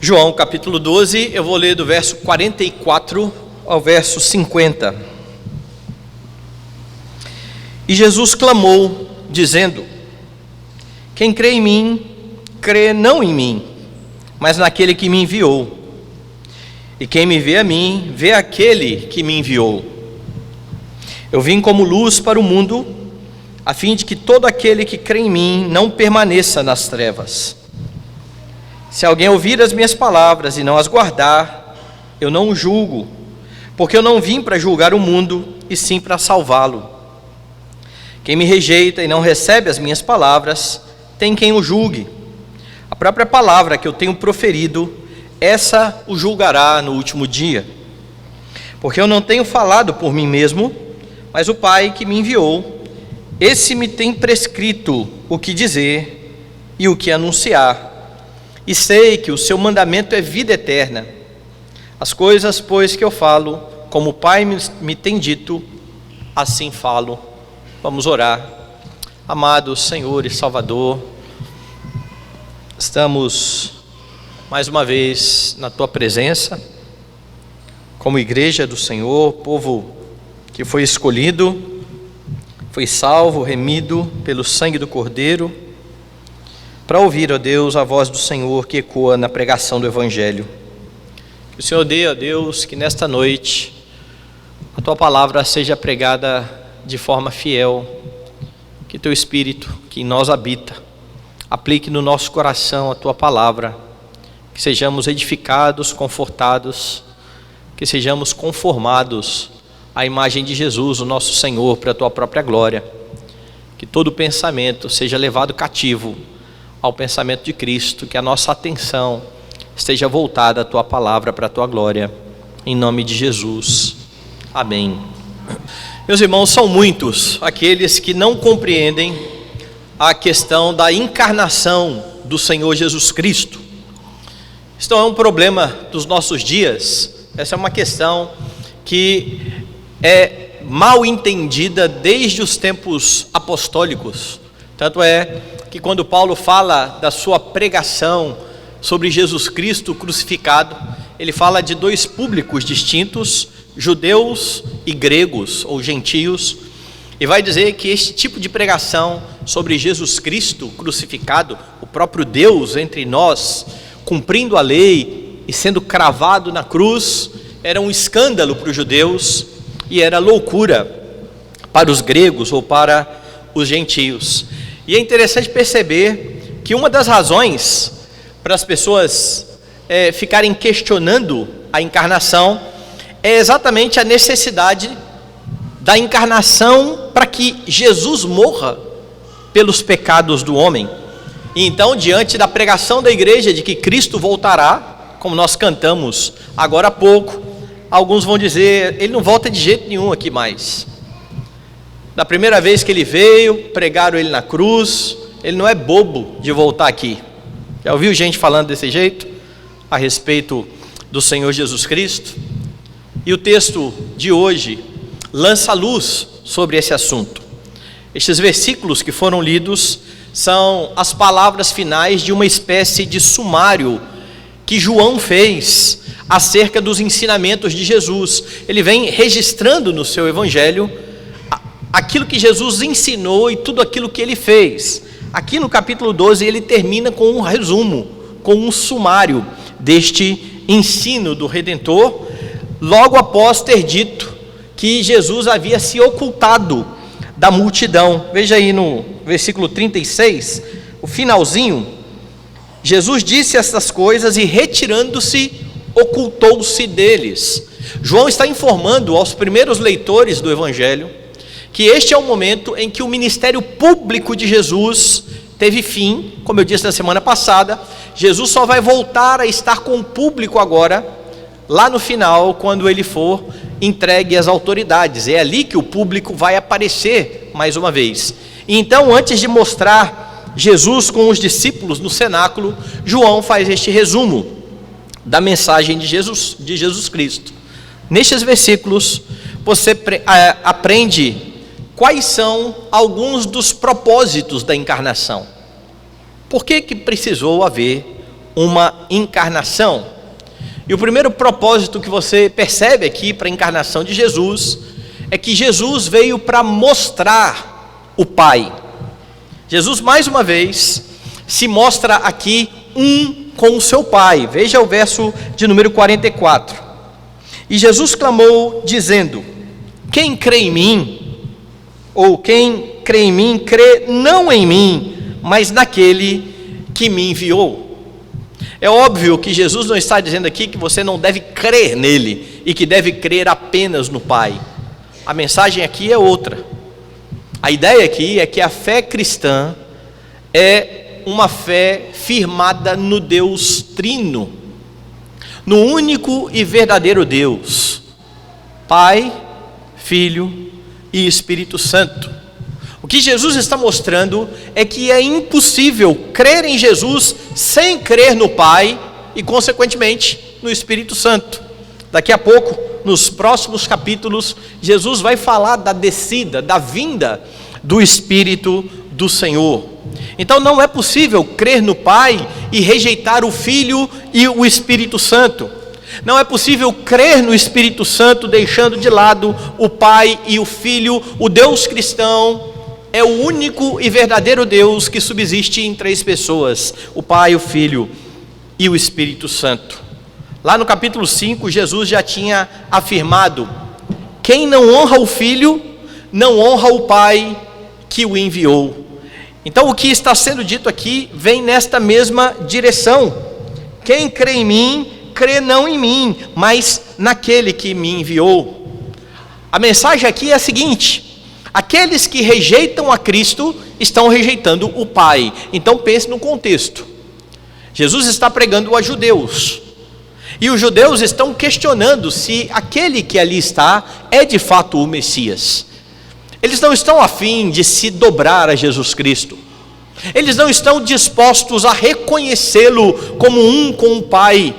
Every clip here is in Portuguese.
João capítulo 12, eu vou ler do verso 44 ao verso 50. E Jesus clamou, dizendo: quem crê em mim, crê não em mim, mas naquele que me enviou. E quem me vê a mim, vê aquele que me enviou. Eu vim como luz para o mundo, a fim de que todo aquele que crê em mim não permaneça nas trevas. Se alguém ouvir as minhas palavras e não as guardar, eu não o julgo, porque eu não vim para julgar o mundo, e sim para salvá-lo. Quem me rejeita e não recebe as minhas palavras, tem quem o julgue. A própria palavra que eu tenho proferido, essa o julgará no último dia. Porque eu não tenho falado por mim mesmo, mas o Pai que me enviou, esse me tem prescrito o que dizer e o que anunciar. E sei que o seu mandamento é vida eterna. As coisas, pois, que eu falo, como o Pai me tem dito, assim falo. Vamos orar. Amado Senhor e Salvador, estamos mais uma vez na Tua presença, como igreja do Senhor, povo que foi escolhido, foi salvo, remido pelo sangue do Cordeiro, para ouvir, ó Deus, a voz do Senhor que ecoa na pregação do Evangelho. Que o Senhor dê, ó Deus, que nesta noite a Tua palavra seja pregada de forma fiel, que Teu Espírito, que em nós habita, aplique no nosso coração a Tua palavra, que sejamos edificados, confortados, que sejamos conformados à imagem de Jesus, o nosso Senhor, para a Tua própria glória, que todo pensamento seja levado cativo ao pensamento de Cristo, que a nossa atenção esteja voltada à Tua palavra para a Tua glória, em nome de Jesus, amém. Meus irmãos, são muitos aqueles que não compreendem a questão da encarnação do Senhor Jesus Cristo. Isso não é um problema dos nossos dias, essa é uma questão que é mal entendida desde os tempos apostólicos. Tanto é que quando Paulo fala da sua pregação sobre Jesus Cristo crucificado, ele fala de dois públicos distintos, judeus e gregos ou gentios, e vai dizer que este tipo de pregação sobre Jesus Cristo crucificado, o próprio Deus entre nós, cumprindo a lei e sendo cravado na cruz, era um escândalo para os judeus e era loucura para os gregos ou para os gentios. E é interessante perceber que uma das razões para as pessoas ficarem questionando a encarnação é exatamente a necessidade da encarnação para que Jesus morra pelos pecados do homem. E então, diante da pregação da igreja de que Cristo voltará, como nós cantamos agora há pouco, alguns vão dizer: ele não volta de jeito nenhum aqui mais. Da primeira vez que ele veio, pregaram ele na cruz, ele não é bobo de voltar aqui. Já ouviu gente falando desse jeito a respeito do Senhor Jesus Cristo? E o texto de hoje lança luz sobre esse assunto. Estes versículos que foram lidos são as palavras finais de uma espécie de sumário que João fez acerca dos ensinamentos de Jesus. Ele vem registrando no seu evangelho aquilo que Jesus ensinou e tudo aquilo que ele fez. Aqui no capítulo 12 ele termina com um resumo, com um sumário deste ensino do Redentor, logo após ter dito que Jesus havia se ocultado da multidão. Veja aí no versículo 36, o finalzinho: Jesus disse estas coisas e retirando-se, ocultou-se deles. João está informando aos primeiros leitores do Evangelho que este é o momento em que o ministério público de Jesus teve fim. Como eu disse na semana passada, Jesus só vai voltar a estar com o público agora, lá no final, quando ele for entregue às autoridades. É ali que o público vai aparecer mais uma vez. E então, antes de mostrar Jesus com os discípulos no cenáculo, João faz este resumo da mensagem de Jesus Cristo. Nestes versículos, você aprende quais são alguns dos propósitos da encarnação. Por que precisou haver uma encarnação. E o primeiro propósito que você percebe aqui para a encarnação de Jesus é que Jesus veio para mostrar o Pai. Jesus, mais uma vez, se mostra aqui um com o seu Pai. Veja o verso de número 44. E Jesus clamou, dizendo: quem crê em mim, ou quem crê em mim, crê não em mim, mas naquele que me enviou. É óbvio que Jesus não está dizendo aqui que você não deve crer nele e que deve crer apenas no Pai. A mensagem aqui é outra. A ideia aqui é que a fé cristã é uma fé firmada no Deus Trino, no único e verdadeiro Deus, Pai, Filho e Espírito Santo. O que Jesus está mostrando é que é impossível crer em Jesus sem crer no Pai e, consequentemente, no Espírito Santo. Daqui a pouco, nos próximos capítulos, Jesus vai falar da descida, da vinda do Espírito do Senhor. Então não é possível crer no Pai e rejeitar o Filho e o Espírito Santo. Não é possível crer no Espírito Santo deixando de lado o Pai e o Filho. O Deus cristão é o único e verdadeiro Deus que subsiste em três pessoas: o Pai, o Filho e o Espírito Santo. Lá no capítulo 5, Jesus já tinha afirmado: quem não honra o Filho, não honra o Pai que o enviou. Então o que está sendo dito aqui vem nesta mesma direção. Quem crê em mim, crê não em mim, mas naquele que me enviou. A mensagem aqui é a seguinte: aqueles que rejeitam a Cristo estão rejeitando o Pai. Então pense no contexto. Jesus está pregando a judeus, e os judeus estão questionando se aquele que ali está é de fato o Messias. Eles não estão a fim de se dobrar a Jesus Cristo. Eles não estão dispostos a reconhecê-lo como um com o Pai.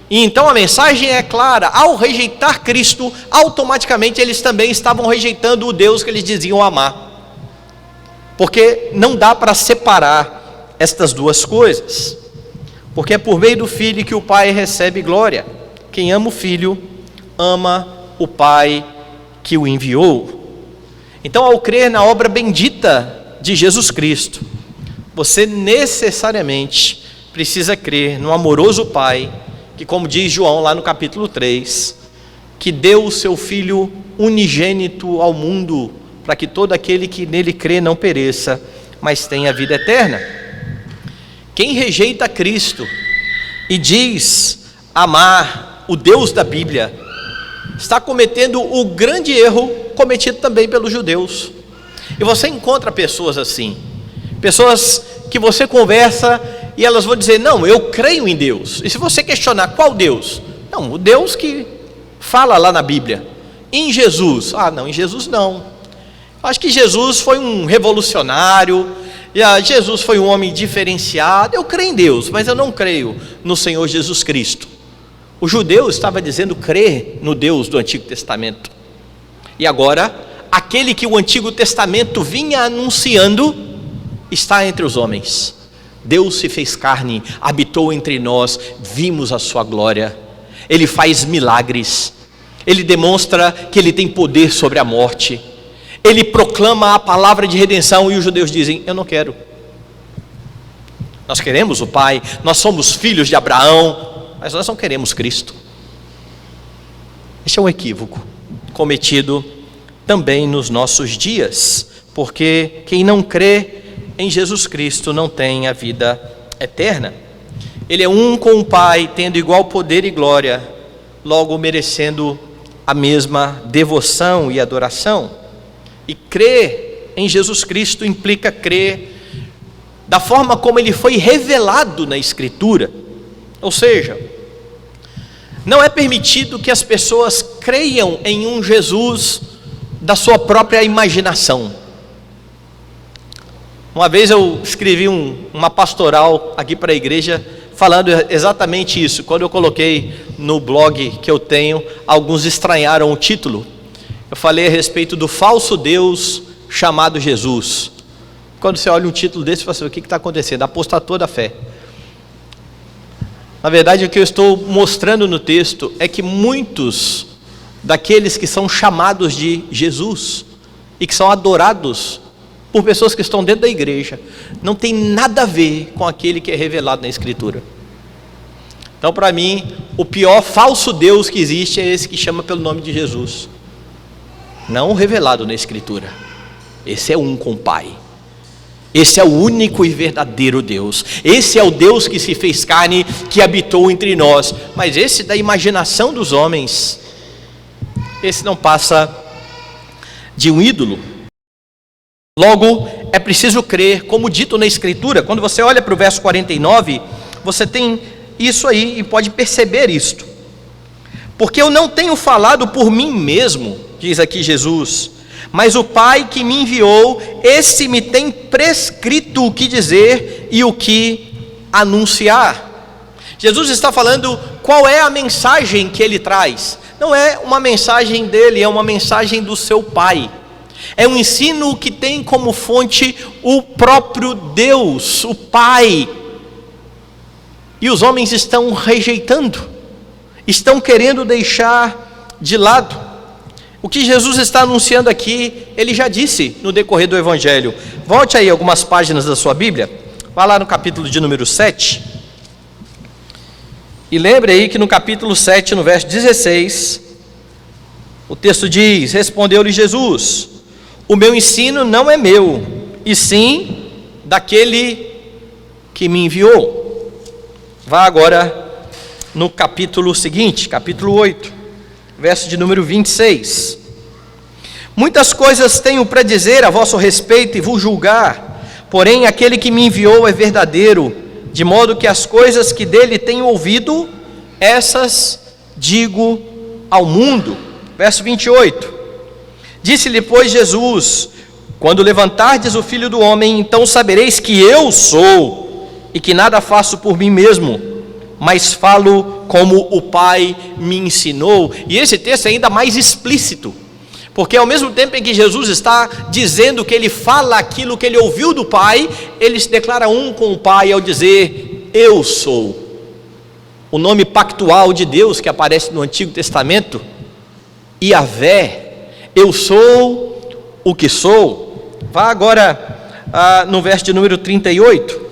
E então a mensagem é clara: ao rejeitar Cristo, automaticamente eles também estavam rejeitando o Deus que eles diziam amar. Porque não dá para separar estas duas coisas. Porque é por meio do Filho que o Pai recebe glória. Quem ama o Filho, ama o Pai que o enviou. Então, ao crer na obra bendita de Jesus Cristo, você necessariamente precisa crer no amoroso Pai, que, como diz João lá no capítulo 3, que deu o seu Filho unigênito ao mundo, para que todo aquele que nele crê não pereça, mas tenha vida eterna. Quem rejeita Cristo e diz amar o Deus da Bíblia, está cometendo o grande erro cometido também pelos judeus. E você encontra pessoas assim, pessoas que você conversa e elas vão dizer: não, eu creio em Deus. E se você questionar qual Deus? Não, o Deus que fala lá na Bíblia. Em Jesus? Ah, não, em Jesus não. Acho que Jesus foi um revolucionário, Jesus foi um homem diferenciado. Eu creio em Deus, mas eu não creio no Senhor Jesus Cristo. O judeu estava dizendo crer no Deus do Antigo Testamento. E agora, aquele que o Antigo Testamento vinha anunciando está entre os homens. Deus se fez carne, habitou entre nós, vimos a sua glória. Ele faz milagres, ele demonstra que ele tem poder sobre a morte, ele proclama a palavra de redenção. E os judeus dizem: eu não quero. Nós queremos o Pai, nós somos filhos de Abraão, mas nós não queremos Cristo. Este é um equívoco cometido também nos nossos dias, porque quem não crê em Jesus Cristo não tem a vida eterna. Ele é um com o Pai, tendo igual poder e glória, logo merecendo a mesma devoção e adoração. E crer em Jesus Cristo implica crer da forma como ele foi revelado na Escritura. Ou seja, não é permitido que as pessoas creiam em um Jesus da sua própria imaginação. Uma vez eu escrevi uma pastoral aqui para a igreja, falando exatamente isso. Quando eu coloquei no blog que eu tenho, alguns estranharam o título. Eu falei a respeito do falso Deus chamado Jesus. Quando você olha um título desse, você fala assim: o que está acontecendo? Apostatou da fé. Na verdade, o que eu estou mostrando no texto é que muitos daqueles que são chamados de Jesus e que são adorados por pessoas que estão dentro da igreja não tem nada a ver com aquele que é revelado na Escritura. Então, para mim, o pior falso Deus que existe é esse que chama pelo nome de Jesus, não o revelado na Escritura. Esse é um com o Pai. Esse é o único e verdadeiro Deus. Esse é o Deus que se fez carne, que habitou entre nós. Mas esse da imaginação dos homens, esse não passa de um ídolo. Logo, é preciso crer, como dito na Escritura. Quando você olha para o verso 49, você tem isso aí e pode perceber isto. Porque eu não tenho falado por mim mesmo, diz aqui Jesus, mas o Pai que me enviou, esse me tem prescrito o que dizer e o que anunciar. Jesus está falando qual é a mensagem que ele traz. Não é uma mensagem dele, é uma mensagem do seu Pai. É um ensino que tem como fonte o próprio Deus, o Pai. E os homens estão rejeitando, estão querendo deixar de lado. O que Jesus está anunciando aqui, ele já disse no decorrer do Evangelho. Volte aí algumas páginas da sua Bíblia, vá lá no capítulo de número 7, e lembre aí que no capítulo 7, no verso 16, o texto diz: respondeu-lhe Jesus, o meu ensino não é meu, e sim daquele que me enviou. Vá agora no capítulo seguinte, capítulo 8, verso de número 26. Muitas coisas tenho para dizer a vosso respeito e vos julgar, porém aquele que me enviou é verdadeiro, de modo que as coisas que dele tenho ouvido, essas digo ao mundo. Verso 28. Disse-lhe, pois, Jesus: quando levantardes o Filho do Homem, então sabereis que eu sou, e que nada faço por mim mesmo, mas falo como o Pai me ensinou. E esse texto é ainda mais explícito, porque ao mesmo tempo em que Jesus está dizendo que ele fala aquilo que ele ouviu do Pai, ele se declara um com o Pai ao dizer: eu sou. O nome pactual de Deus que aparece no Antigo Testamento, Yahvé, eu sou o que sou. Vá agora no verso de número 38.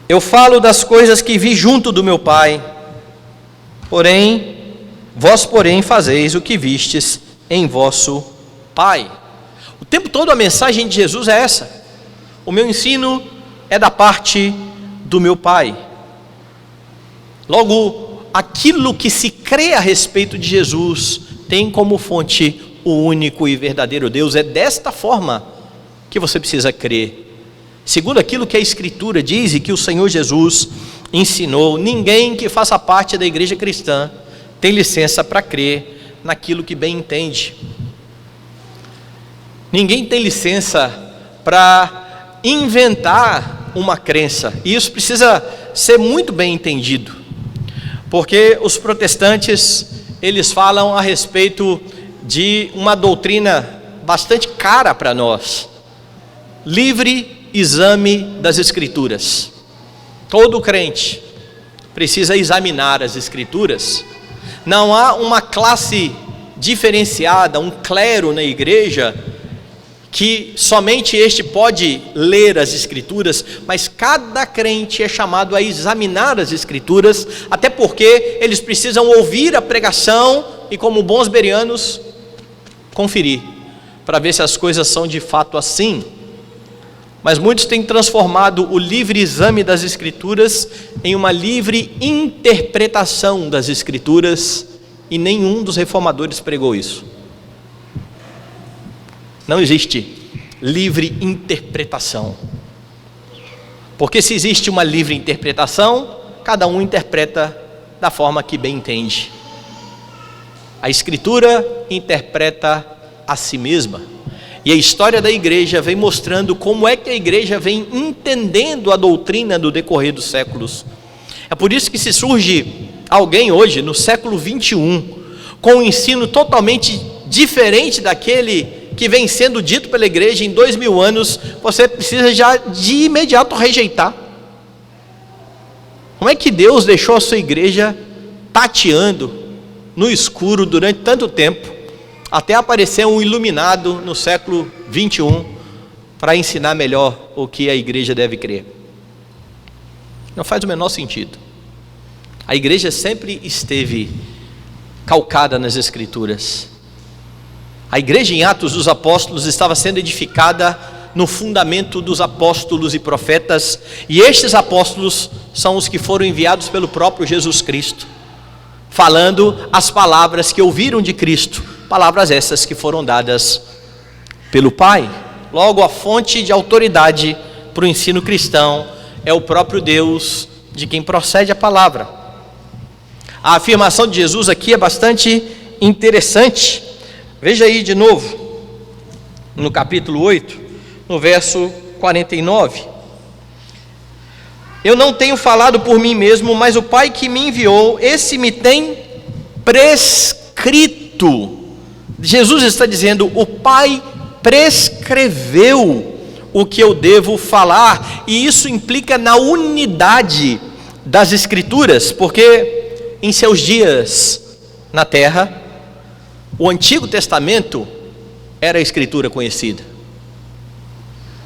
Eu falo das coisas que vi junto do meu Pai, vós fazeis o que vistes em vosso Pai. O tempo todo a mensagem de Jesus é essa: o meu ensino é da parte do meu Pai. Logo, aquilo que se crê a respeito de Jesus tem como fonte o único e verdadeiro Deus. É desta forma que você precisa crer, segundo aquilo que a Escritura diz e que o Senhor Jesus ensinou. Ninguém que faça parte da igreja cristã tem licença para crer naquilo que bem entende. Ninguém tem licença para inventar uma crença, e isso precisa ser muito bem entendido, porque os protestantes, eles falam a respeito de uma doutrina bastante cara para nós: livre exame das Escrituras. Todo crente precisa examinar as Escrituras. Não há uma classe diferenciada, um clero na igreja, que somente este pode ler as Escrituras, mas cada crente é chamado a examinar as Escrituras, até porque eles precisam ouvir a pregação e, como bons bereanos, conferir, para ver se as coisas são de fato assim. Mas muitos têm transformado o livre exame das Escrituras em uma livre interpretação das Escrituras, e nenhum dos reformadores pregou isso. Não existe livre interpretação, porque se existe uma livre interpretação, cada um interpreta da forma que bem entende. A Escritura interpreta a si mesma, e a história da igreja vem mostrando como é que a igreja vem entendendo a doutrina do decorrer dos séculos. É por isso que se surge alguém hoje, no século 21, com um ensino totalmente diferente daquele que vem sendo dito pela igreja em 2000 anos, você precisa já de imediato rejeitar. Como é que Deus deixou a sua igreja tateando no escuro durante tanto tempo, até aparecer um iluminado no século 21 para ensinar melhor o que a igreja deve crer? Não faz o menor sentido. A igreja sempre esteve calcada nas Escrituras. A igreja em Atos dos Apóstolos estava sendo edificada no fundamento dos apóstolos e profetas, e estes apóstolos são os que foram enviados pelo próprio Jesus Cristo, falando as palavras que ouviram de Cristo, palavras essas que foram dadas pelo Pai. Logo, a fonte de autoridade para o ensino cristão é o próprio Deus, de quem procede a palavra. A afirmação de Jesus aqui é bastante interessante. Veja aí de novo, no capítulo 8, no verso 49. Eu não tenho falado por mim mesmo, mas o Pai que me enviou, esse me tem prescrito. Jesus está dizendo, o Pai prescreveu o que eu devo falar, e isso implica na unidade das Escrituras, porque em seus dias na terra, o Antigo Testamento era a Escritura conhecida.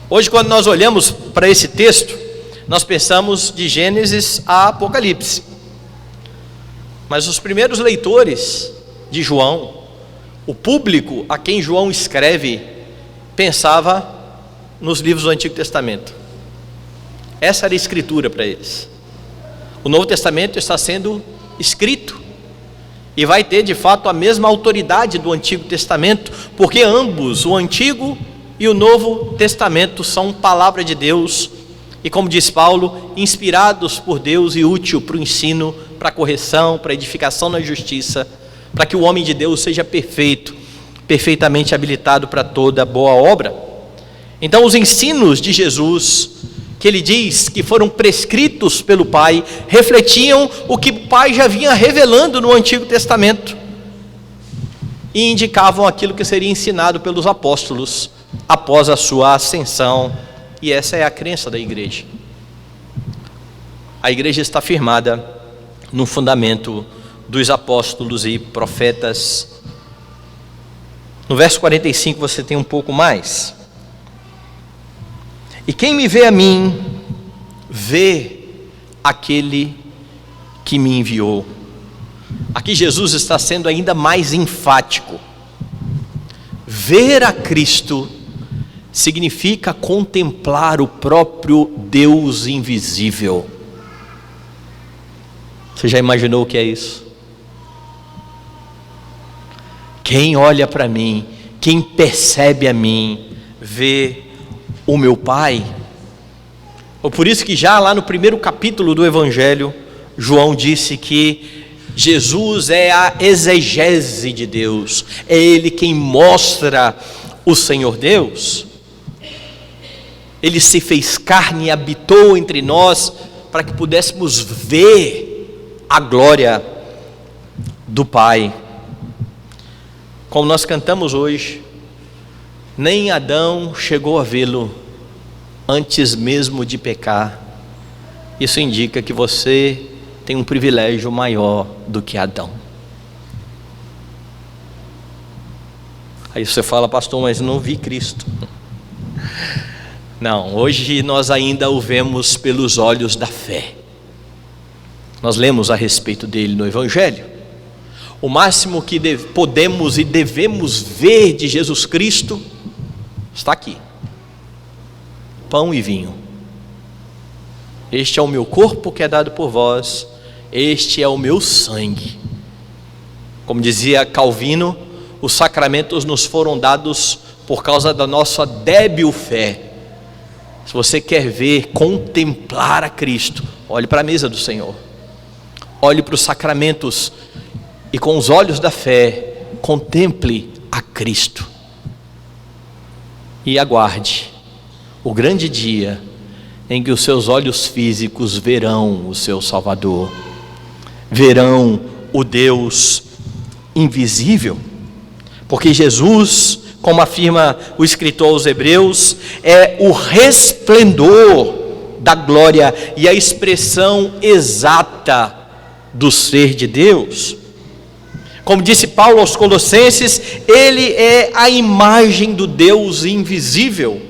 Hoje, quando nós olhamos para esse texto, nós pensamos de Gênesis a Apocalipse, mas os primeiros leitores de João, o público a quem João escreve, pensava nos livros do Antigo Testamento. Essa era a Escritura para eles. O Novo Testamento está sendo escrito e vai ter de fato a mesma autoridade do Antigo Testamento, porque ambos, o Antigo e o Novo Testamento, são palavra de Deus e, como diz Paulo, inspirados por Deus e útil para o ensino, para a correção, para a edificação na justiça, para que o homem de Deus seja perfeito, perfeitamente habilitado para toda boa obra. Então, os ensinos de Jesus, que ele diz que foram prescritos pelo Pai, refletiam o que o Pai já vinha revelando no Antigo Testamento e indicavam aquilo que seria ensinado pelos apóstolos após a sua ascensão, e essa é a crença da igreja. A igreja está firmada no fundamento dos apóstolos e profetas. No verso 45 você tem um pouco mais. E quem me vê a mim, vê aquele que me enviou. Aqui Jesus está sendo ainda mais enfático. Ver a Cristo significa contemplar o próprio Deus invisível. Você já imaginou o que é isso? Quem olha para mim, quem percebe a mim, vê o meu Pai. Por isso que já lá no primeiro capítulo do Evangelho, João disse que Jesus é a exegese de Deus, é Ele quem mostra o Senhor Deus. Ele se fez carne e habitou entre nós para que pudéssemos ver a glória do Pai. Como nós cantamos hoje, nem Adão chegou a vê-lo antes mesmo de pecar. Isso indica que você tem um privilégio maior do que Adão. Aí você fala, pastor, mas não vi Cristo. Não, hoje nós ainda o vemos pelos olhos da fé. Nós lemos a respeito dele no Evangelho. O máximo que podemos e devemos ver de Jesus Cristo está aqui: pão e vinho. Este é o meu corpo que é dado por vós, este é o meu sangue. Como dizia Calvino, os sacramentos nos foram dados por causa da nossa débil fé. Se você quer ver, contemplar a Cristo, olhe para a mesa do Senhor, olhe para os sacramentos e com os olhos da fé, contemple a Cristo. E aguarde o grande dia em que os seus olhos físicos verão o seu Salvador, verão o Deus invisível, porque Jesus, como afirma o escritor aos Hebreus, é o resplendor da glória e a expressão exata do ser de Deus. Como disse Paulo aos Colossenses, ele é a imagem do Deus invisível.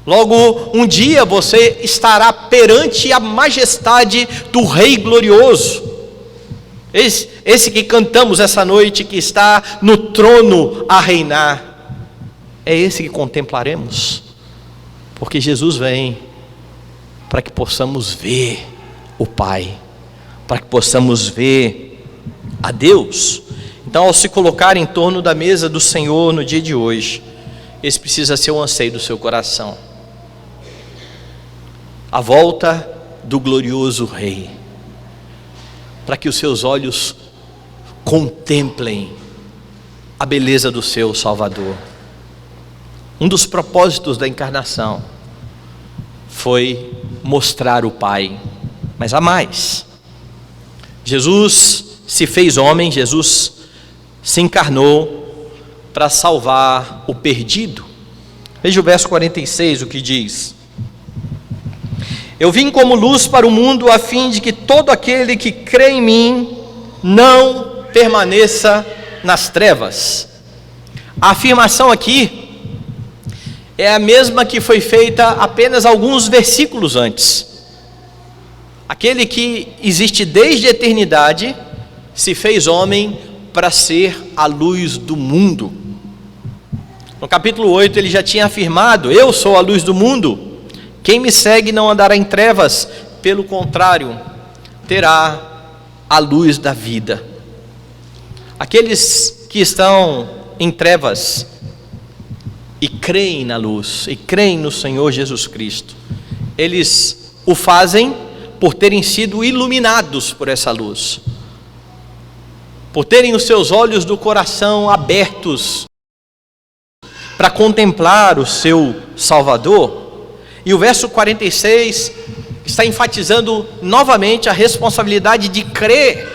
Logo, um dia você estará perante a majestade do Rei glorioso. Esse que cantamos essa noite, que está no trono a reinar, é esse que contemplaremos, porque Jesus vem para que possamos ver o Pai, para que possamos ver a Deus. Então, ao se colocar em torno da mesa do Senhor no dia de hoje, esse precisa ser o anseio do seu coração. A volta do glorioso Rei, para que os seus olhos contemplem a beleza do seu Salvador. Um dos propósitos da encarnação foi mostrar o Pai, mas há mais. Jesus se fez homem, Jesus se encarnou para salvar o perdido. Veja o verso 46, o que diz: eu vim como luz para o mundo, a fim de que todo aquele que crê em mim não permaneça nas trevas. A afirmação aqui é a mesma que foi feita apenas alguns versículos antes. Aquele que existe desde a eternidade se fez homem para ser a luz do mundo. No capítulo 8 ele já tinha afirmado: eu sou a luz do mundo. Quem me segue não andará em trevas, pelo contrário, terá a luz da vida. Aqueles que estão em trevas e creem na luz, e creem no Senhor Jesus Cristo, eles o fazem por terem sido iluminados por essa luz, por terem os seus olhos do coração abertos para contemplar o seu Salvador. E o verso 46 está enfatizando novamente a responsabilidade de crer,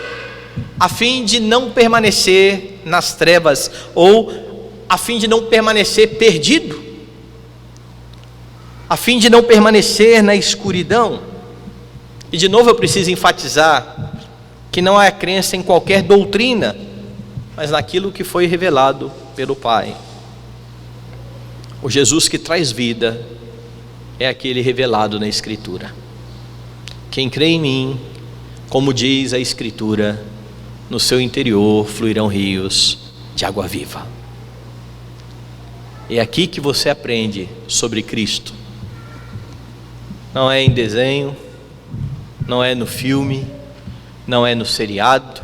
a fim de não permanecer nas trevas, ou a fim de não permanecer perdido, a fim de não permanecer na escuridão. E de novo eu preciso enfatizar que não há crença em qualquer doutrina, mas naquilo que foi revelado pelo Pai. O Jesus que traz vida é aquele revelado na Escritura. Quem crê em mim, como diz a Escritura, no seu interior fluirão rios de água viva. É aqui que você aprende sobre Cristo. Não é em desenho, não é no filme, não é no seriado,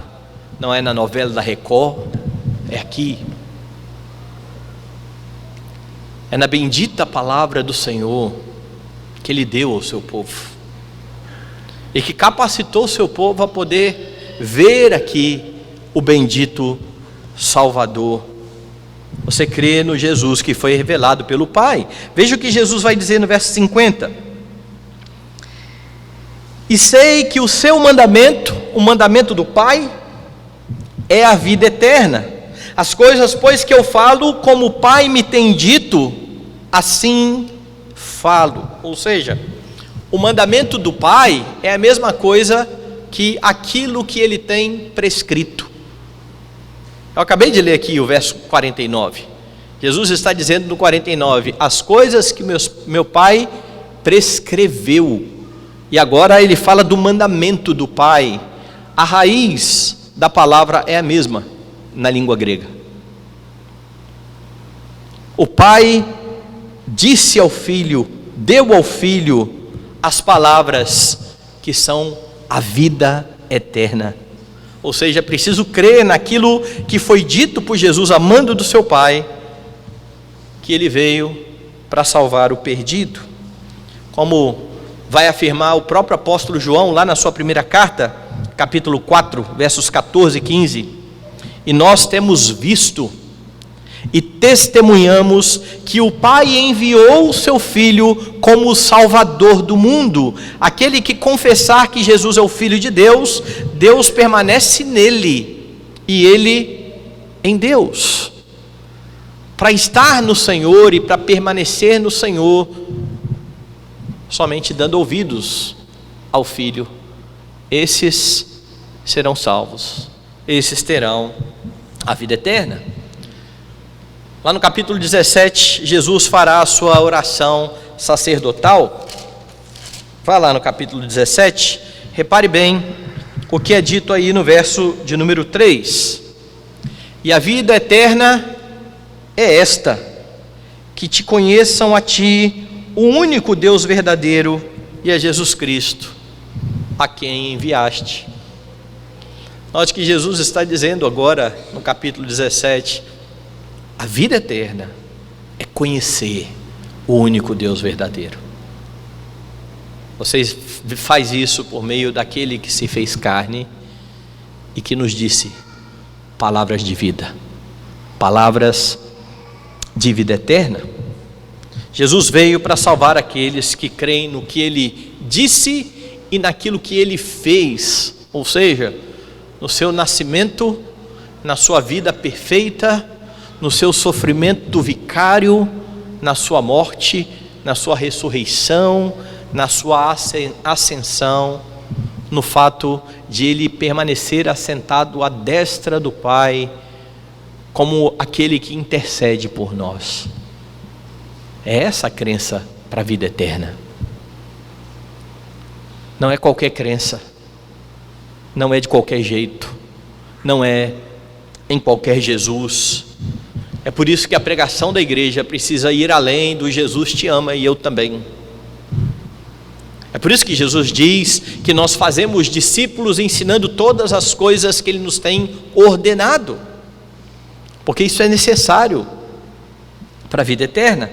não é na novela da Record, é aqui. É na bendita palavra do Senhor que Ele deu ao seu povo, e que capacitou o seu povo a poder ver aqui o bendito Salvador. Você crê no Jesus que foi revelado pelo Pai. Veja o que Jesus vai dizer no verso 50: e sei que o seu mandamento, o mandamento do Pai, é a vida eterna. As coisas, pois, que eu falo, como o Pai me tem dito, assim falo. Ou seja, o mandamento do Pai é a mesma coisa que aquilo que Ele tem prescrito. Eu acabei de ler aqui o verso 49. Jesus está dizendo no 49, as coisas que meu Pai prescreveu. E agora Ele fala do mandamento do Pai. A raiz da palavra é a mesma na língua grega. O Pai disse ao Filho, deu ao Filho as palavras que são a vida eterna. Ou seja, é preciso crer naquilo que foi dito por Jesus, amando do seu Pai, que Ele veio para salvar o perdido. Como vai afirmar o próprio apóstolo João, lá na sua primeira carta, capítulo 4, versos 14 e 15, e nós temos visto e testemunhamos que o Pai enviou o seu Filho como o Salvador do mundo. Aquele que confessar que Jesus é o Filho de Deus, Deus permanece nele e ele em Deus. Para estar no Senhor e para permanecer no Senhor, somente dando ouvidos ao Filho, esses serão salvos, esses terão a vida eterna. Lá no capítulo 17, Jesus fará a sua oração sacerdotal. Vai lá no capítulo 17, repare bem o que é dito aí no verso de número 3. E a vida eterna é esta, que te conheçam a ti, o único Deus verdadeiro, e a Jesus Cristo, a quem enviaste. Note que Jesus está dizendo agora, no capítulo 17, a vida eterna é conhecer o único Deus verdadeiro. Você faz isso por meio daquele que se fez carne e que nos disse palavras de vida, palavras de vida eterna. Jesus veio para salvar aqueles que creem no que Ele disse e naquilo que Ele fez, ou seja, no seu nascimento, na sua vida perfeita, no seu sofrimento vicário, na sua morte, na sua ressurreição, na sua ascensão, no fato de Ele permanecer assentado à destra do Pai, como aquele que intercede por nós. É essa a crença para a vida eterna. Não é qualquer crença, não é de qualquer jeito, não é em qualquer Jesus. É por isso que a pregação da igreja precisa ir além do Jesus te ama e eu também. É por isso que Jesus diz que nós fazemos discípulos ensinando todas as coisas que Ele nos tem ordenado, porque isso é necessário para a vida eterna.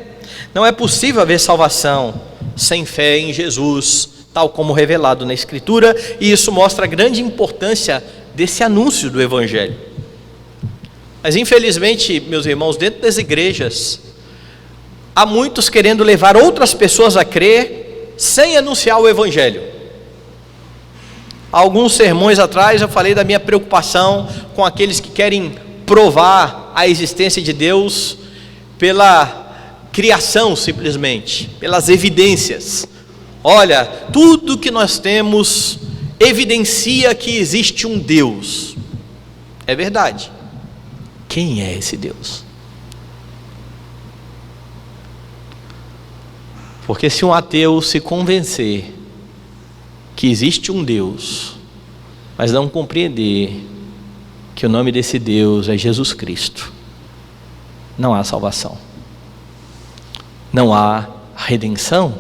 Não é possível haver salvação sem fé em Jesus, tal como revelado na Escritura, e isso mostra a grande importância desse anúncio do Evangelho. Mas infelizmente, meus irmãos, dentro das igrejas, há muitos querendo levar outras pessoas a crer, sem anunciar o Evangelho. Há alguns sermões atrás eu falei da minha preocupação com aqueles que querem provar a existência de Deus pela criação simplesmente, pelas evidências. Olha, tudo que nós temos evidencia que existe um Deus. É verdade. Quem é esse Deus? Porque se um ateu se convencer que existe um Deus, mas não compreender que o nome desse Deus é Jesus Cristo, não há salvação, não há redenção.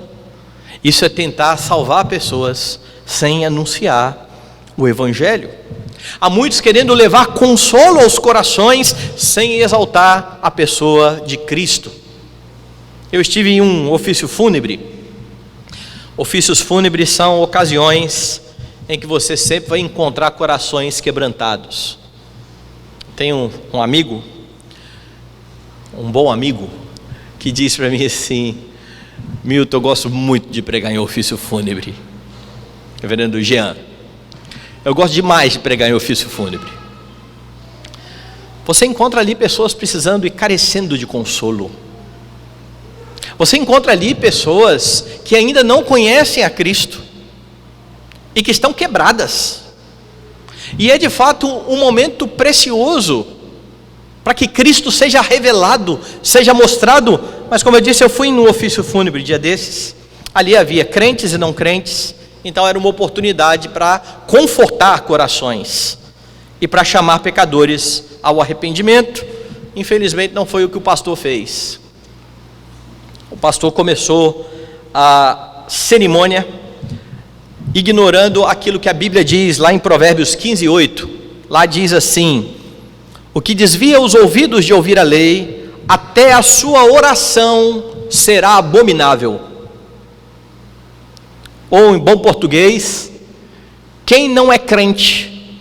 Isso é tentar salvar pessoas sem anunciar o Evangelho. Há muitos querendo levar consolo aos corações sem exaltar a pessoa de Cristo. Eu estive em um ofício fúnebre. Ofícios fúnebres são ocasiões em que você sempre vai encontrar corações quebrantados. Tenho um amigo, um bom amigo, que disse para mim assim: Milton, eu gosto muito de pregar em ofício fúnebre. Reverendo Jean, eu gosto demais de pregar em ofício fúnebre. Você encontra ali pessoas precisando e carecendo de consolo. Você encontra ali pessoas que ainda não conhecem a Cristo e que estão quebradas. E é de fato um momento precioso para que Cristo seja revelado, seja mostrado. Mas como eu disse, eu fui no ofício fúnebre dia desses. Ali havia crentes e não crentes. Então era uma oportunidade para confortar corações e para chamar pecadores ao arrependimento. Infelizmente não foi o que o pastor fez. O pastor começou a cerimônia ignorando aquilo que a Bíblia diz lá em Provérbios 15:8. Lá diz assim: o que desvia os ouvidos de ouvir a lei, até a sua oração será abominável. Ou em bom português, quem não é crente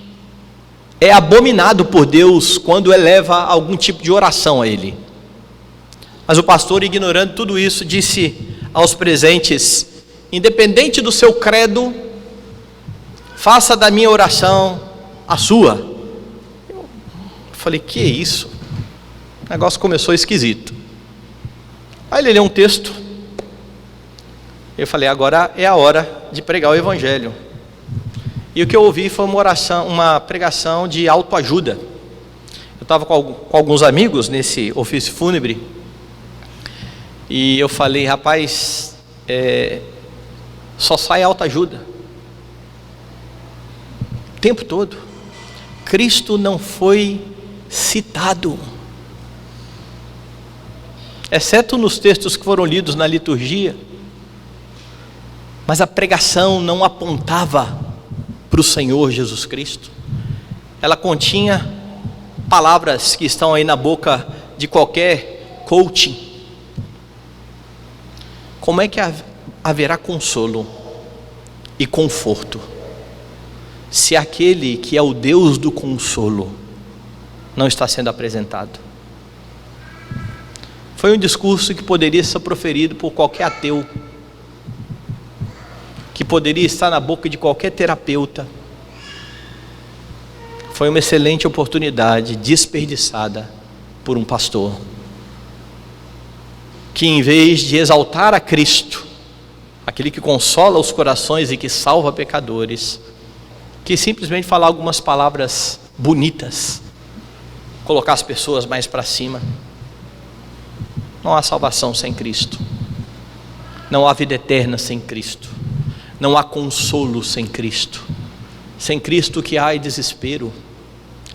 é abominado por Deus quando eleva algum tipo de oração a Ele. Mas o pastor, ignorando tudo isso, disse aos presentes: independente do seu credo, faça da minha oração a sua. Eu falei: que é isso? O negócio começou esquisito. Aí ele leu um texto Eu falei, agora é a hora de pregar o evangelho. E o que eu ouvi foi uma pregação de autoajuda. Eu estava com alguns amigos nesse ofício fúnebre, e eu falei, rapaz, só sai autoajuda o tempo todo. Cristo não foi citado, exceto nos textos que foram lidos na liturgia. Mas a pregação não apontava para o Senhor Jesus Cristo. Ela continha palavras que estão aí na boca de qualquer coaching. Como é que haverá consolo e conforto se aquele que é o Deus do consolo não está sendo apresentado? Foi um discurso que poderia ser proferido por qualquer ateu, que poderia estar na boca de qualquer terapeuta. Foi uma excelente oportunidade desperdiçada por um pastor, que em vez de exaltar a Cristo, aquele que consola os corações e que salva pecadores, quis simplesmente falar algumas palavras bonitas, colocar as pessoas mais para cima. Não há salvação sem Cristo, não há vida eterna sem Cristo, não há consolo sem Cristo. Sem Cristo o que há é desespero,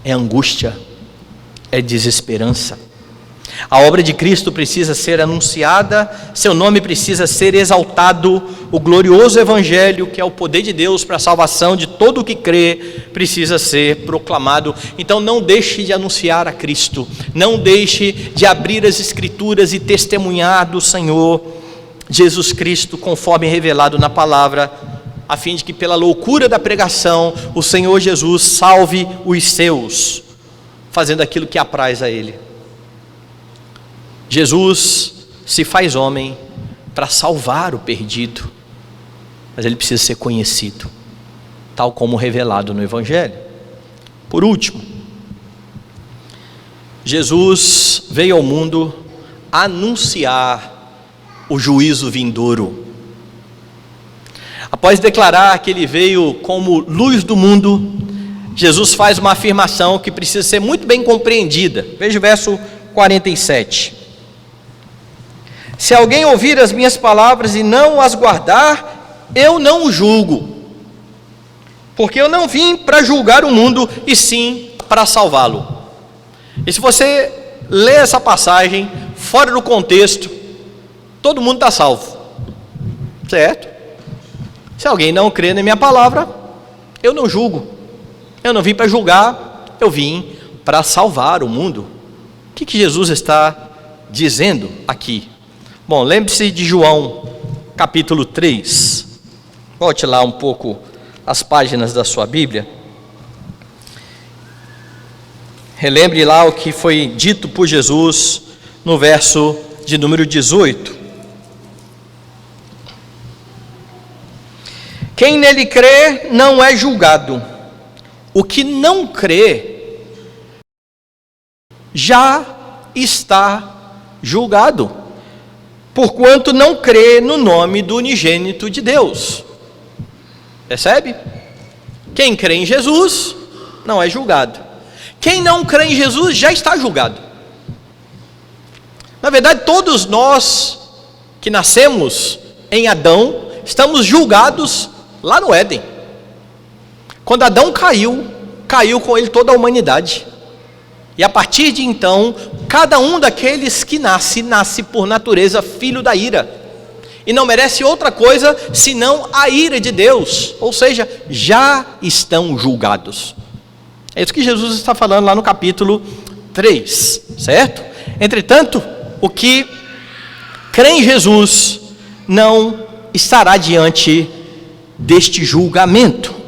é angústia, é desesperança. A obra de Cristo precisa ser anunciada, seu nome precisa ser exaltado, o glorioso evangelho, que é o poder de Deus para a salvação de todo o que crê, precisa ser proclamado. Então não deixe de anunciar a Cristo, não deixe de abrir as Escrituras e testemunhar do Senhor Jesus Cristo, conforme revelado na palavra, a fim de que pela loucura da pregação, o Senhor Jesus salve os seus, fazendo aquilo que apraz a Ele. Jesus se faz homem para salvar o perdido, mas Ele precisa ser conhecido, tal como revelado no Evangelho. Por último, Jesus veio ao mundo anunciar o juízo vindouro. Após declarar que Ele veio como luz do mundo, Jesus faz uma afirmação que precisa ser muito bem compreendida. Veja o verso 47. Se alguém ouvir as minhas palavras e não as guardar, eu não o julgo, porque eu não vim para julgar o mundo, e sim para salvá-lo. E se você ler essa passagem fora do contexto, todo mundo está salvo, certo? Se alguém não crê na minha palavra, eu não julgo. Eu não vim para julgar, eu vim para salvar o mundo. O que Jesus está dizendo aqui? Bom, lembre-se de João, capítulo 3. Volte lá um pouco as páginas da sua Bíblia. Relembre lá o que foi dito por Jesus no verso de número 18. Quem nele crê não é julgado. O que não crê já está julgado, porquanto não crê no nome do unigênito de Deus. Percebe? Quem crê em Jesus não é julgado. Quem não crê em Jesus já está julgado. Na verdade, todos nós que nascemos em Adão estamos julgados lá no Éden. Quando Adão caiu, caiu com ele toda a humanidade. E a partir de então, cada um daqueles que nasce por natureza filho da ira, e não merece outra coisa senão a ira de Deus, ou seja, já estão julgados. É isso que Jesus está falando lá no capítulo 3, certo? Entretanto, o que crê em Jesus não estará diante deste julgamento.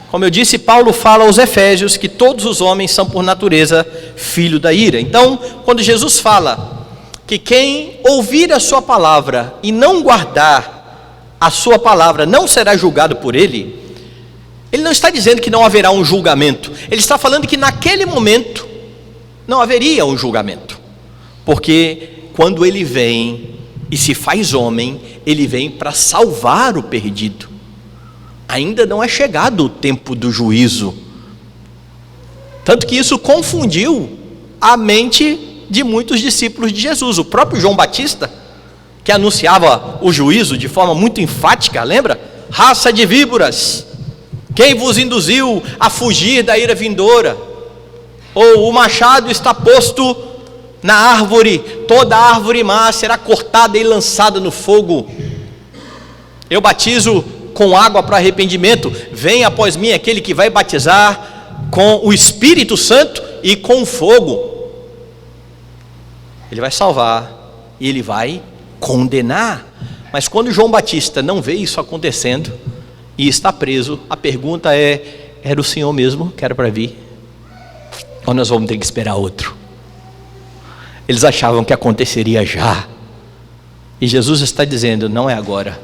Como eu disse, Paulo fala aos Efésios que todos os homens são por natureza filho da ira. Então, quando Jesus fala que quem ouvir a sua palavra e não guardar a sua palavra não será julgado por ele, ele não está dizendo que não haverá um julgamento. Ele está falando que naquele momento não haveria um julgamento, porque quando ele vem, e se faz homem, ele vem para salvar o perdido. Ainda não é chegado o tempo do juízo. Tanto que isso confundiu a mente de muitos discípulos de Jesus. O próprio João Batista, que anunciava o juízo de forma muito enfática, lembra? Raça de víboras, quem vos induziu a fugir da ira vindoura? Ou o machado está posto na árvore, toda árvore má será cortada e lançada no fogo. Eu batizo com água para arrependimento, vem após mim aquele que vai batizar com o Espírito Santo e com fogo. Ele vai salvar e ele vai condenar. Mas quando João Batista não vê isso acontecendo e está preso, a pergunta é: era o Senhor mesmo que era para vir? Ou nós vamos ter que esperar outro? Eles achavam que aconteceria já, e Jesus está dizendo: não é agora.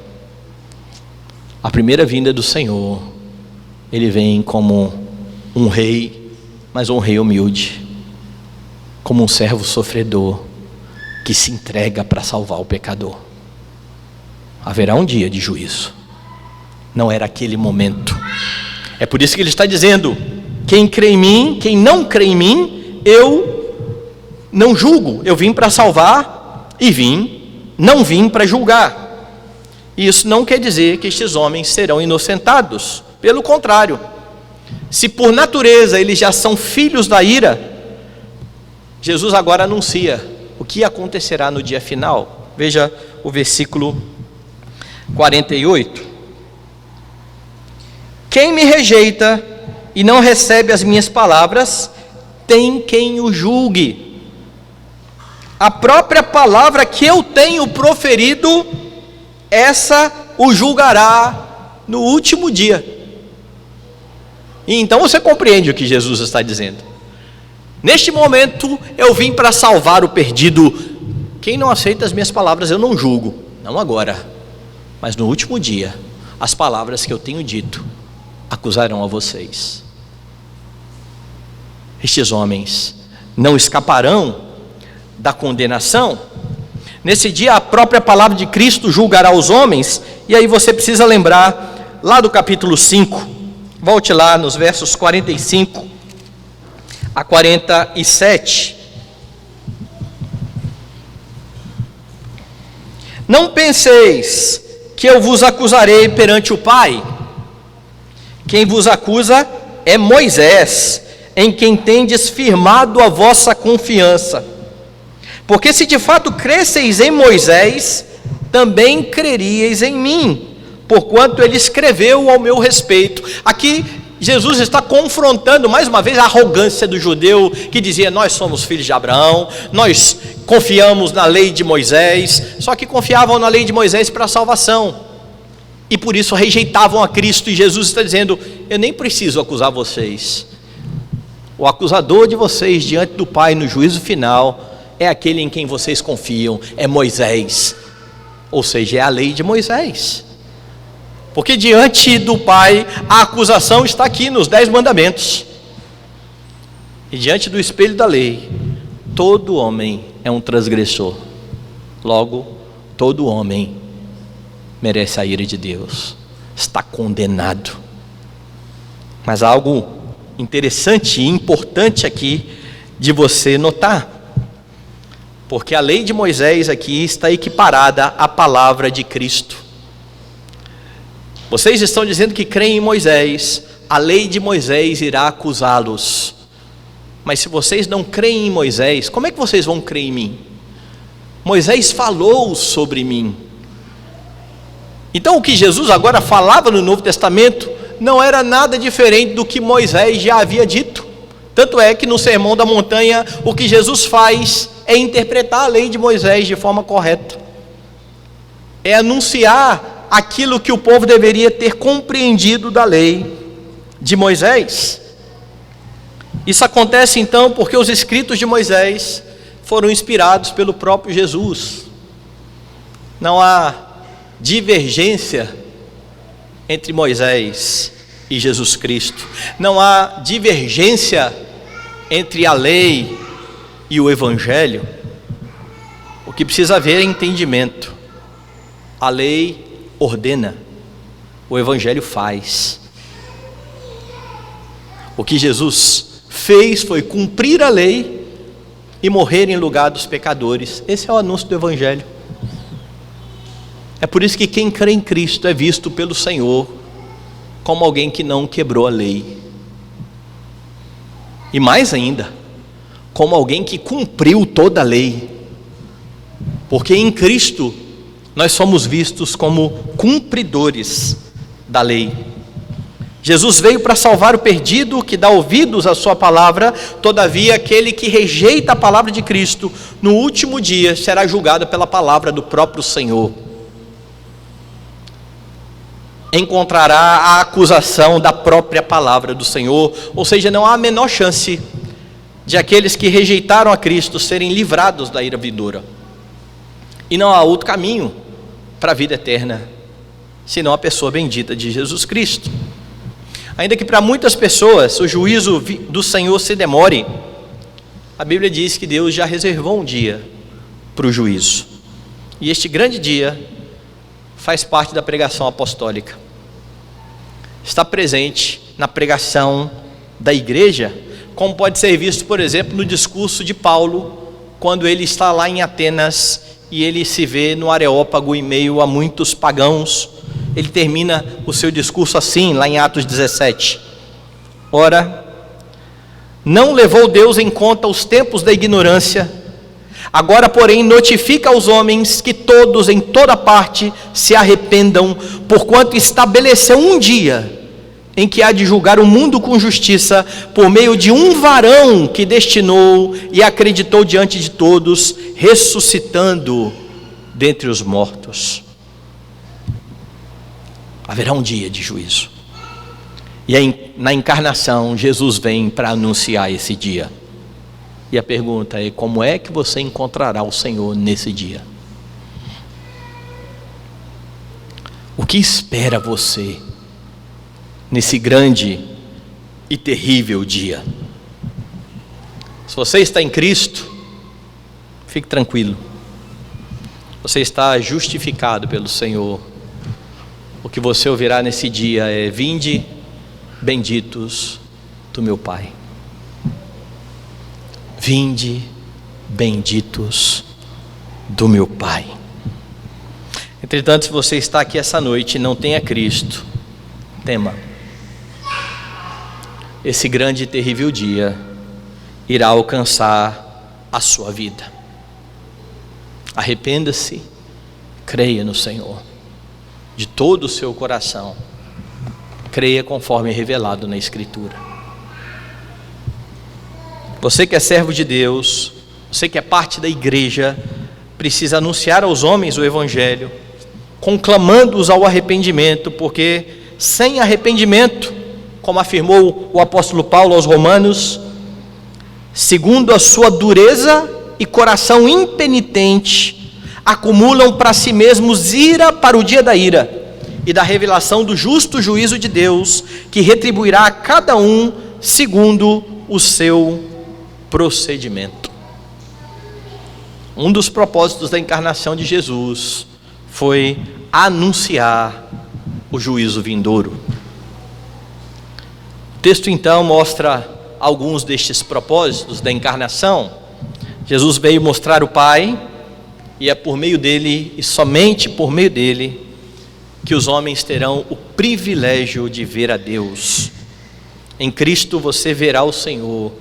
A primeira vinda do Senhor, ele vem como um rei, mas um rei humilde, como um servo sofredor, que se entrega para salvar o pecador. Haverá um dia de juízo, não era aquele momento. É por isso que ele está dizendo: quem crê em mim, quem não crê em mim, eu não julgo. Eu vim para salvar e não vim para julgar. Isso não quer dizer que estes homens serão inocentados. Pelo contrário, se por natureza eles já são filhos da ira, Jesus agora anuncia o que acontecerá no dia final. Veja o versículo 48. Quem me rejeita e não recebe as minhas palavras, tem quem o julgue. A própria palavra que eu tenho proferido, essa o julgará no último dia. E então você compreende o que Jesus está dizendo. Neste momento eu vim para salvar o perdido. Quem não aceita as minhas palavras eu não julgo. Não agora, mas no último dia, as palavras que eu tenho dito acusarão a vocês. Estes homens não escaparão da condenação. Nesse dia a própria palavra de Cristo julgará os homens. E aí você precisa lembrar lá do capítulo 5, volte lá nos versos 45 a 47. Não penseis que eu vos acusarei perante o Pai. Quem vos acusa é Moisés, em quem tendes firmado a vossa confiança. Porque se de fato cresceis em Moisés, também creríeis em mim, porquanto ele escreveu ao meu respeito. Aqui Jesus está confrontando mais uma vez a arrogância do judeu, que dizia: nós somos filhos de Abraão, nós confiamos na lei de Moisés. Só que confiavam na lei de Moisés para a salvação, e por isso rejeitavam a Cristo. E Jesus está dizendo: eu nem preciso acusar vocês. O acusador de vocês diante do Pai no juízo final é aquele em quem vocês confiam, é Moisés, ou seja, é a lei de Moisés. Porque diante do Pai a acusação está aqui nos 10 mandamentos, e diante do espelho da lei todo homem é um transgressor. Logo, todo homem merece a ira de Deus, está condenado. Mas há algo interessante e importante aqui de você notar, porque a lei de Moisés aqui está equiparada à palavra de Cristo. Vocês estão dizendo que creem em Moisés, a lei de Moisés irá acusá-los. Mas se vocês não creem em Moisés, como é que vocês vão crer em mim? Moisés falou sobre mim. Então o que Jesus agora falava no Novo Testamento não era nada diferente do que Moisés já havia dito. Tanto é que no Sermão da Montanha o que Jesus faz é interpretar a lei de Moisés de forma correta, é anunciar aquilo que o povo deveria ter compreendido da lei de Moisés. Isso acontece então porque os escritos de Moisés foram inspirados pelo próprio Jesus. Não há divergência entre Moisés e Jesus Cristo, não há divergência entre a lei e o Evangelho. O que precisa haver é entendimento. A lei ordena, o Evangelho faz. O que Jesus fez foi cumprir a lei e morrer em lugar dos pecadores. Esse é o anúncio do Evangelho. É por isso que quem crê em Cristo é visto pelo Senhor como alguém que não quebrou a lei. E mais ainda, como alguém que cumpriu toda a lei. Porque em Cristo nós somos vistos como cumpridores da lei. Jesus veio para salvar o perdido que dá ouvidos à sua palavra. Todavia, aquele que rejeita a palavra de Cristo, no último dia será julgado pela palavra do próprio Senhor. Encontrará a acusação da própria palavra do Senhor, ou seja, não há a menor chance de aqueles que rejeitaram a Cristo serem livrados da ira vindoura. E não há outro caminho para a vida eterna, senão a pessoa bendita de Jesus Cristo. Ainda que para muitas pessoas o juízo do Senhor se demore, a Bíblia diz que Deus já reservou um dia para o juízo. E este grande dia faz parte da pregação apostólica. Está presente na pregação da igreja, como pode ser visto, por exemplo, no discurso de Paulo, quando ele está lá em Atenas e ele se vê no Areópago em meio a muitos pagãos. Ele termina o seu discurso assim, lá em Atos 17. Ora, não levou Deus em conta os tempos da ignorância, agora, porém, notifica aos homens que todos, em toda parte, se arrependam, porquanto estabeleceu um dia em que há de julgar o mundo com justiça, por meio de um varão que destinou e acreditou diante de todos, ressuscitando dentre os mortos. Haverá um dia de juízo. E na encarnação, Jesus vem para anunciar esse dia. E a pergunta é: como é que você encontrará o Senhor nesse dia? O que espera você nesse grande e terrível dia? Se você está em Cristo, fique tranquilo. Você está justificado pelo Senhor. O que você ouvirá nesse dia é: vinde, benditos do meu Pai. Vinde, benditos do meu Pai. Entretanto, se você está aqui essa noite e não tem a Cristo, tema. Esse grande e terrível dia irá alcançar a sua vida. Arrependa-se, creia no Senhor de todo o seu coração, creia conforme revelado na Escritura. Você que é servo de Deus, você que é parte da igreja, precisa anunciar aos homens o Evangelho, conclamando-os ao arrependimento, porque sem arrependimento, como afirmou o apóstolo Paulo aos Romanos, segundo a sua dureza e coração impenitente, acumulam para si mesmos ira para o dia da ira e da revelação do justo juízo de Deus, que retribuirá a cada um segundo o seu procedimento. Um dos propósitos da encarnação de Jesus foi anunciar o juízo vindouro. O texto então mostra alguns destes propósitos da encarnação. Jesus veio mostrar o Pai, e é por meio dele, e somente por meio dele, que os homens terão o privilégio de ver a Deus. Em Cristo você verá o Senhor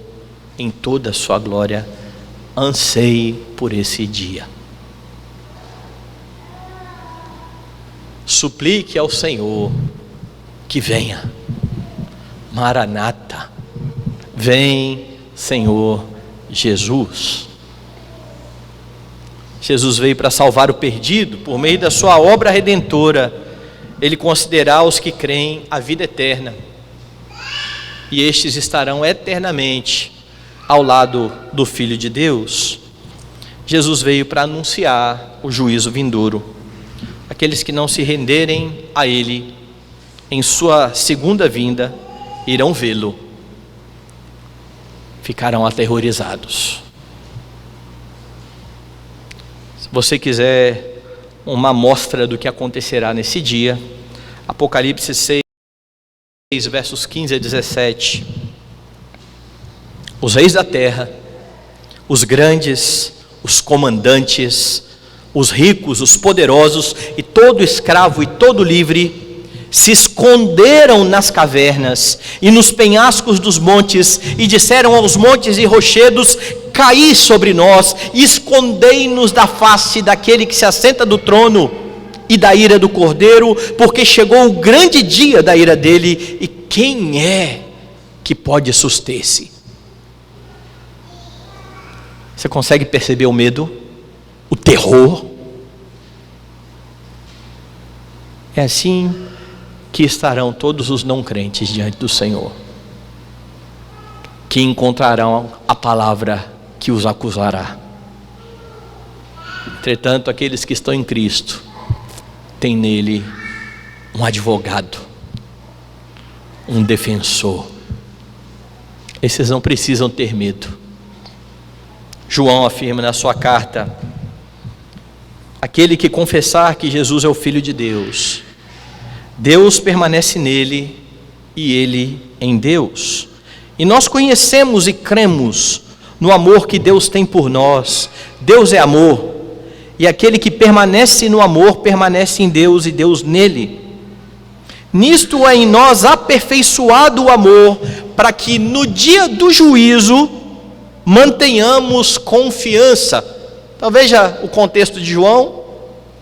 em toda a sua glória. Anseie por esse dia. Suplique ao Senhor que venha. Maranata, vem, Senhor Jesus. Jesus veio para salvar o perdido, por meio da sua obra redentora. Ele concederá aos que creem a vida eterna, e estes estarão eternamente ao lado do Filho de Deus. Jesus veio para anunciar o juízo vindouro. Aqueles que não se renderem a Ele em sua segunda vinda irão vê-lo, ficarão aterrorizados. Se você quiser uma amostra do que acontecerá nesse dia. Apocalipse 6, versos 15 a 17. Os reis da terra, os grandes, os comandantes, os ricos, os poderosos, e todo escravo e todo livre, se esconderam nas cavernas e nos penhascos dos montes, e disseram aos montes e rochedos: caí sobre nós, e escondei-nos da face daquele que se assenta do trono e da ira do Cordeiro, porque chegou o grande dia da ira dele, e quem é que pode suster-se? Você consegue perceber o medo, o terror? É assim que estarão todos os não crentes diante do Senhor, que encontrarão a palavra que os acusará. Entretanto, aqueles que estão em Cristo têm nele um advogado, um defensor. Esses não precisam ter medo. João afirma na sua carta: aquele que confessar que Jesus é o Filho de Deus, Deus permanece nele e ele em Deus. E nós conhecemos e cremos no amor que Deus tem por nós. Deus é amor, e aquele que permanece no amor permanece em Deus e Deus nele. Nisto é em nós aperfeiçoado o amor, para que no dia do juízo mantenhamos confiança. Então veja o contexto de João: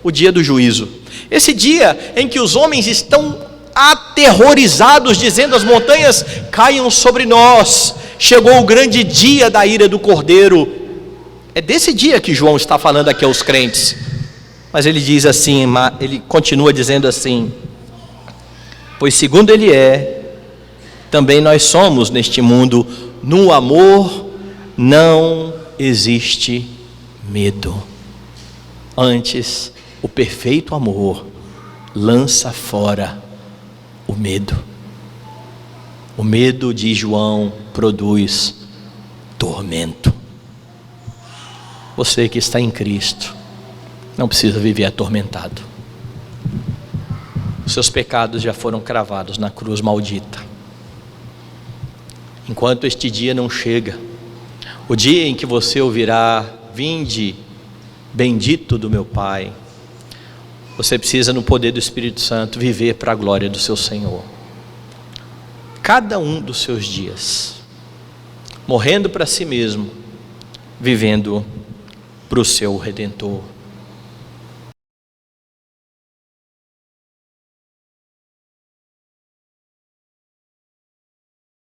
o dia do juízo, esse dia em que os homens estão aterrorizados, dizendo: as montanhas caiam sobre nós, chegou o grande dia da ira do Cordeiro. É desse dia que João está falando aqui aos crentes. Mas ele diz assim, ele continua dizendo assim: pois segundo ele é, também nós somos neste mundo. No amor não existe medo. Antes, o perfeito amor lança fora o medo. O medo, diz João, produz tormento. Você que está em Cristo não precisa viver atormentado. Os seus pecados já foram cravados na cruz maldita. Enquanto este dia não chega, o dia em que você ouvirá: vinde, bendito do meu Pai, você precisa, no poder do Espírito Santo, viver para a glória do seu Senhor. Cada um dos seus dias, morrendo para si mesmo, vivendo para o seu Redentor.